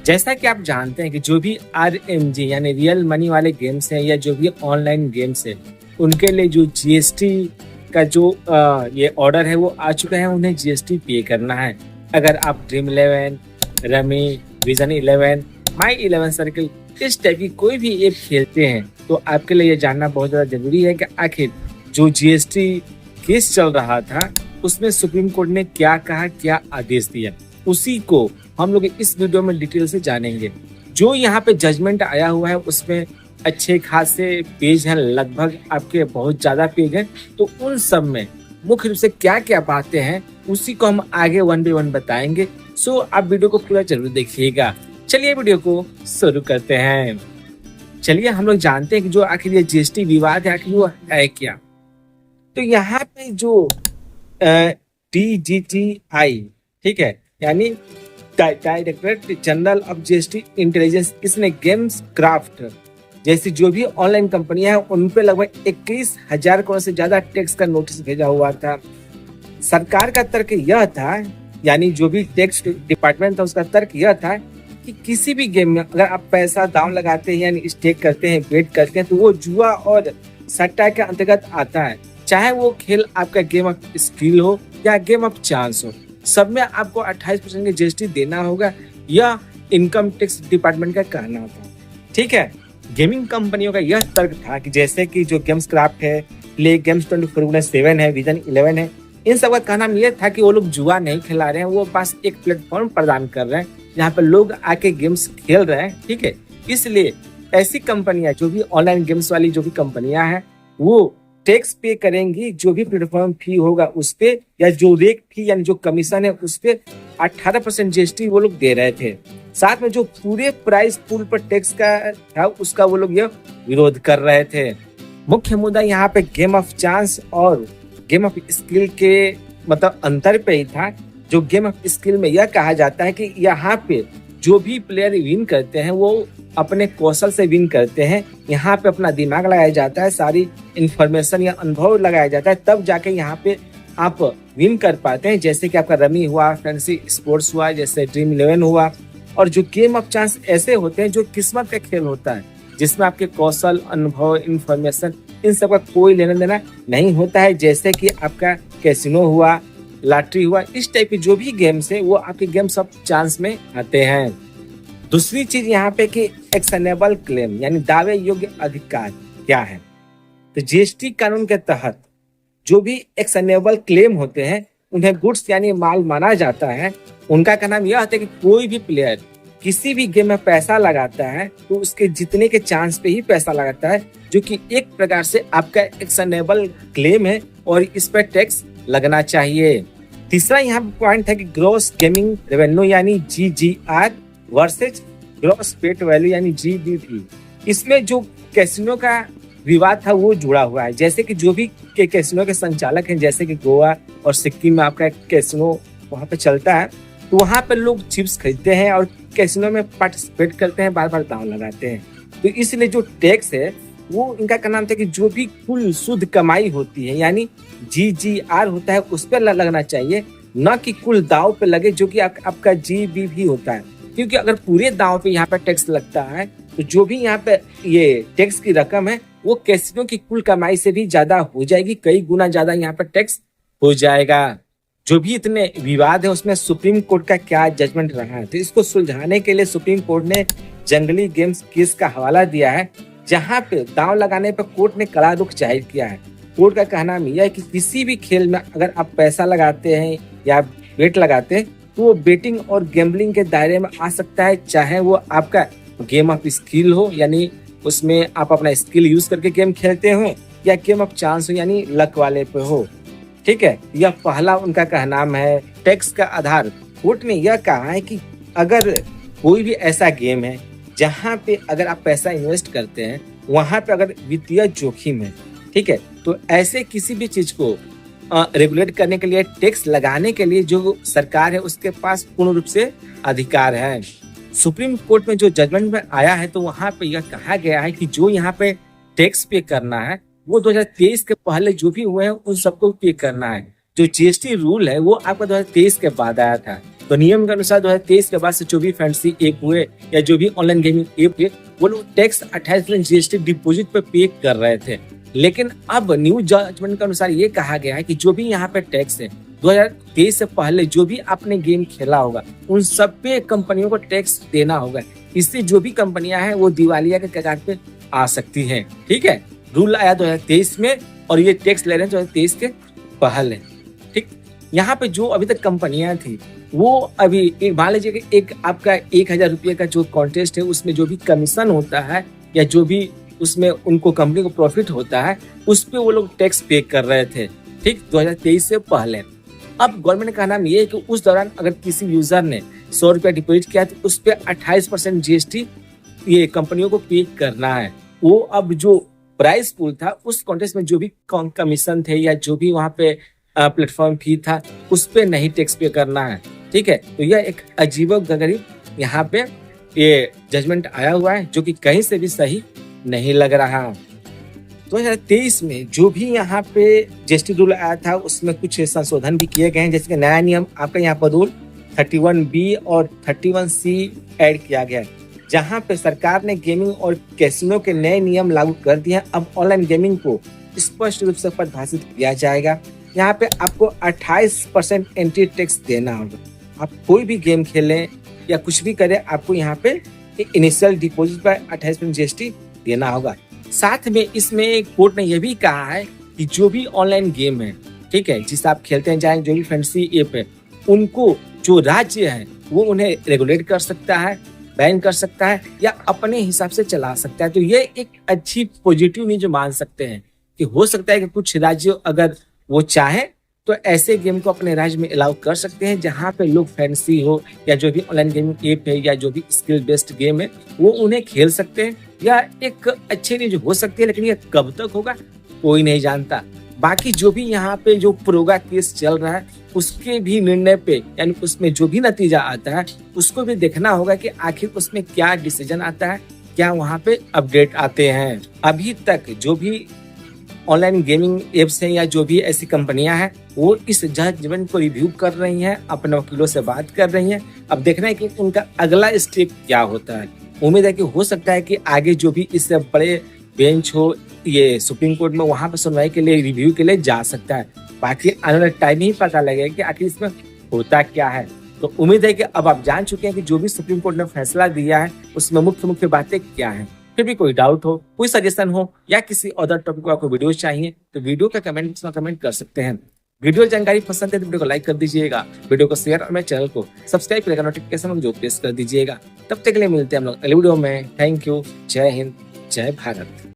जैसा कि आप जानते हैं कि जो भी RMG यानी रियल मनी वाले गेम्स हैं या जो भी ऑनलाइन गेम्स है, उनके लिए जो जीएसटी का जो ये ऑर्डर है वो आ चुका है, उन्हें जीएसटी पे करना है। अगर आप ड्रीम इलेवन, रमी, विजन 11, माई 11 सर्किल इस टाइप की कोई भी ऐप खेलते हैं तो आपके लिए ये जानना बहुत ज़्यादा जरूरी है कि आखिर जो जीएसटी केस चल रहा था उसमें सुप्रीम कोर्ट ने क्या कहा, क्या आदेश दिया, उसी को हम लोग इस वीडियो में डिटेल से जानेंगे। जो यहाँ पे जजमेंट आया हुआ है उसमें अच्छे खासे पेज हैं, लगभग आपके बहुत ज्यादा पेज हैं, तो उन सब में मुख्य रूप से क्या क्या बातें हैं उसी को हम आगे वन बाय वन बताएंगे। सो आप वीडियो को पूरा जरूर देखिएगा। चलिए वीडियो को शुरू करते हैं। चलिए हम लोग जानते हैं कि जो आखिर ये जीएसटी विवाद है आखिर वो है क्या। तो यहाँ पे जो DGTI, ठीक है, यानी directorate general of GST intelligence, इसने गेम्स क्राफ्ट जैसी जो भी ऑनलाइन कंपनियां हैं उन पे लगभग 21,000 करोड़ से ज्यादा टैक्स का नोटिस भेजा हुआ था। सरकार का तर्क यह था, यानी जो भी टैक्स डिपार्टमेंट था उसका तर्क यह था कि किसी भी गेम में अगर आप पैसा दांव लगाते हैं यानी स्टेक करते हैं, बेट करते हैं, तो वो जुआ और सट्टा के अंतर्गत आता है। चाहे वो खेल आपका गेम ऑफ स्किल हो या गेम ऑफ चांस हो, सब में आपको 28% की जीएसटी देना होगा, यह इनकम टैक्स डिपार्टमेंट का कहना था। ठीक है, गेमिंग कंपनियों का यह तर्क था कि जैसे कि जो गेम्स क्राफ्ट है, प्ले गेम्स 24/7 है, विजन 11 है, इन सब का कहना यह था कि वो लोग जुआ नहीं खिला रहे हैं, वो बस एक प्लेटफॉर्म प्रदान कर रहे हैं जहाँ पे लोग आके गेम्स खेल रहे हैं। ठीक है, इसलिए ऐसी कंपनियां जो भी ऑनलाइन गेम्स वाली जो भी कंपनियां हैं वो टैक्स पे करेंगी, जो भी प्लेटफॉर्म फी होगा उस पे, या जो रेक फी यानी जो कमीशन है उस पे 18% जीएसटी वो लोग दे रहे थे। साथ में जो पूरे प्राइस पूल पर टैक्स का था उसका वो लोग यह विरोध कर रहे थे। मुख्य मुद्दा यहाँ पे गेम ऑफ चांस और गेम ऑफ स्किल के मतलब अंतर पे ही था। जो गेम ऑफ स्किल में यह कहा जाता है कि यहाँ पे जो भी प्लेयर विन करते हैं वो अपने कौशल से विन करते हैं, यहाँ पे अपना दिमाग लगाया जाता है, सारी इंफॉर्मेशन या अनुभव लगाया जाता है, तब जाके यहाँ पे आप विन कर पाते हैं। जैसे कि आपका रमी हुआ, फैंसी स्पोर्ट्स हुआ, जैसे ड्रीम 11 हुआ। और जो गेम ऑफ चांस ऐसे होते हैं जो किस्मत का खेल होता है, जिसमें आपके कौशल, अनुभव, इंफॉर्मेशन इन सब का कोई लेना देना नहीं होता है। जैसे कि आपका कैसीनो हुआ, लॉटरी हुआ, इस टाइप के जो भी गेम्स है वो आपके गेम्स ऑफ चांस में आते हैं। दूसरी चीज यहाँ पे कि एक्शनेबल क्लेम यानी दावे योग्य अधिकार क्या है। तो जीएसटी कानून के तहत जो भी एक्शनेबल क्लेम होते हैं उन्हें गुड्स यानी माल माना जाता है। उनका का नाम यह होता है कि कोई भी प्लेयर किसी भी गेम में पैसा लगाता है तो उसके जीतने के चांस पे ही पैसा लगाता है, जो कि एक प्रकार से आपका एक्शनेबल क्लेम है और इस पर टैक्स लगना चाहिए। तीसरा यहाँ पे पॉइंट है कि ग्रॉस गेमिंग रेवेन्यू यानी GGR वर्सेज ग्रॉस पेट वैल्यू यानी GBV। इसमें जो कैसीनो का विवाद था वो जुड़ा हुआ है। जैसे कि जो भी कैसीनो के संचालक हैं, जैसे कि गोवा और सिक्किम में आपका कैसीनो वहाँ पे चलता है, तो वहाँ पे लोग चिप्स खरीदते हैं और कैसीनो में पार्टिसिपेट करते हैं, बार बार दांव लगाते हैं। तो इसलिए जो टैक्स है वो इनका का नाम था कि जो भी कुल शुद्ध कमाई होती है यानी GGR होता है उस पर लगना चाहिए, न कि कुल दाव पे लगे जो कि आपका GBV होता है। क्योंकि अगर पूरे दाव पे यहाँ पे टैक्स लगता है तो जो भी यहाँ पे ये टैक्स की रकम है वो कैसीनो की कुल कमाई से भी ज्यादा हो जाएगी, कई गुना ज्यादा यहाँ पे टैक्स हो जाएगा। जो भी इतने विवाद है उसमें सुप्रीम कोर्ट का क्या जजमेंट रहा है, तो इसको सुलझाने के लिए सुप्रीम कोर्ट ने जंगली गेम्स केस का हवाला दिया है, जहाँ पे दांव लगाने पर कोर्ट ने कड़ा रुख जाहिर किया है। कोर्ट का कहना यह है कि किसी भी खेल में अगर आप पैसा लगाते हैं या बेट लगाते हैं तो वो बेटिंग और गैम्बलिंग के दायरे में आ सकता है, चाहे वो आपका गेम ऑफ स्किल हो यानी उसमें आप अपना स्किल यूज करके गेम खेलते हो, या गेम ऑफ चांस हो यानी लक वाले पे हो। ठीक है, यह पहला उनका कहना है। टैक्स का आधार कोर्ट ने यह कहा है कि अगर कोई भी ऐसा गेम है जहाँ पे अगर आप पैसा इन्वेस्ट करते हैं वहां पे अगर वित्तीय जोखिम है, ठीक है, तो ऐसे किसी भी चीज को रेगुलेट करने के लिए, टैक्स लगाने के लिए जो सरकार है उसके पास पूर्ण रूप से अधिकार है। सुप्रीम कोर्ट में जो जजमेंट में आया है तो वहां पे यह कहा गया है कि जो यहाँ पे टैक्स पे करना है वो 2023 के पहले जो भी हुए हैं उन सबको पे करना है। जो जीएसटी रूल है वो आपका 2023 के बाद आया था, तो नियम के अनुसार 2023 के बाद से जो भी फैंसी ऐप हुए या जो भी ऑनलाइन गेमिंग ऐप हुए, वो लोग टैक्स 28% जीएसटी डिपॉजिट पे पे कर रहे थे। लेकिन अब न्यू जजमेंट के अनुसार ये कहा गया है कि जो भी यहाँ पे टैक्स है 2023 से पहले जो भी आपने गेम खेला होगा उन सब पे कंपनियों को टैक्स देना होगा। इससे जो भी कंपनियां हैं वो दिवालिया के कगार पे आ सकती हैं। ठीक है, रूल आया 2023 में और ये टैक्स ले रहे हैं 2023 के पहले। ठीक, यहाँ पे जो अभी तक कंपनियां थी वो अभी मान लीजिए कि एक आपका 1000 रुपये का जो कॉन्टेस्ट है उसमें जो भी कमीशन होता है या जो भी उसमें उनको कंपनी को प्रॉफिट होता है उस पे वो लोग टैक्स पे कर रहे थे। ठीक, 2023 से पहले। अब गवर्नमेंट का नाम ये है कि उस दौरान अगर किसी यूजर ने 100 रुपया डिपॉजिट किया तो उस पर 28% जीएसटी ये कंपनियों को पे करना है। वो अब जो प्राइस पूल था उस कॉन्टेस्ट में जो भी कमीशन थे या जो भी वहाँ पे प्लेटफॉर्म फी था उस पे नहीं टैक्स पे करना है। ठीक है, तो यह एक अजीबोगरीब यहाँ पे ये जजमेंट आया हुआ है जो कि कहीं से भी सही नहीं लग रहा। 2023 में जो भी यहाँ पे जीएसटी रूल आया था उसमें कुछ संशोधन भी किए गए हैं, जैसे कि नया नियम आपका यहाँ पर रूल 31B और 31C ऐड किया गया है, जहाँ पे सरकार ने गेमिंग और कैसीनो के नए नियम लागू कर दिए हैं। अब ऑनलाइन गेमिंग को स्पष्ट रूप से परिभाषित किया जाएगा। यहाँ पे आपको 28% एंट्री टैक्स देना होगा। आप कोई भी गेम खेलें या कुछ भी करें आपको यहाँ पे इनिशियल डिपॉजिट पर 28% जीएसटी देना होगा। साथ में इसमें कोर्ट ने यह भी कहा है कि जो भी ऑनलाइन गेम है, ठीक है, जिसे आप खेलते हैं चाहे जो भी फैंसी ऐप है, उनको जो राज्य है वो उन्हें रेगुलेट कर सकता है, बैन कर सकता है या अपने हिसाब से चला सकता है। तो ये एक अच्छी पॉजिटिव न्यूज मान सकते हैं कि हो सकता है कि कुछ राज्य अगर वो चाहे तो ऐसे गेम को अपने राज्य में अलाउ कर सकते हैं जहाँ पे लोग फैंसी हो या जो भी ऑनलाइन गेमिंग ऐप है या जो भी स्किल बेस्ड गेम है वो उन्हें खेल सकते हैं। या एक अच्छी न्यूज हो सकती है, लेकिन ये कब तक होगा कोई नहीं जानता। बाकी जो भी यहाँ पे जो प्रोगा केस चल रहा है उसके भी निर्णय पे यानी उसमें जो भी नतीजा आता है उसको भी देखना होगा कि आखिर उसमें क्या डिसीजन आता है, क्या वहाँ पे अपडेट आते हैं। अभी तक जो भी ऑनलाइन गेमिंग एप्स हैं या जो भी ऐसी कंपनियां हैं वो इस जजमेंट को रिव्यू कर रही हैं, अपने वकीलों से बात कर रही हैं। अब देखना है कि उनका अगला स्टेप क्या होता है। उम्मीद है कि हो सकता है कि आगे जो भी इससे बड़े बेंच हो ये सुप्रीम कोर्ट में वहां पर सुनवाई के लिए रिव्यू के लिए जा सकता है। बाकी आने वाले टाइम ही पता लगेगा कि आखिर इसमें होता क्या है। तो उम्मीद है कि अब आप जान चुके हैं कि जो भी सुप्रीम कोर्ट ने फैसला दिया है उसमें मुख्य बातें क्या है। फिर भी कोई डाउट हो, कोई सजेशन हो या किसी अदर टॉपिक को आपको वीडियो चाहिए तो वीडियो का कमेंट में कमेंट कर सकते हैं। वीडियो जानकारी पसंद है तो वीडियो को लाइक कर दीजिएगा, वीडियो को शेयर और मेरे चैनल को सब्सक्राइब करेगा, नोटिफिकेशन जो प्रेस कर दीजिएगा। तब तक के लिए मिलते हैं हम लोग अगले वीडियो में। थैंक यू, जय हिंद, जय भारत।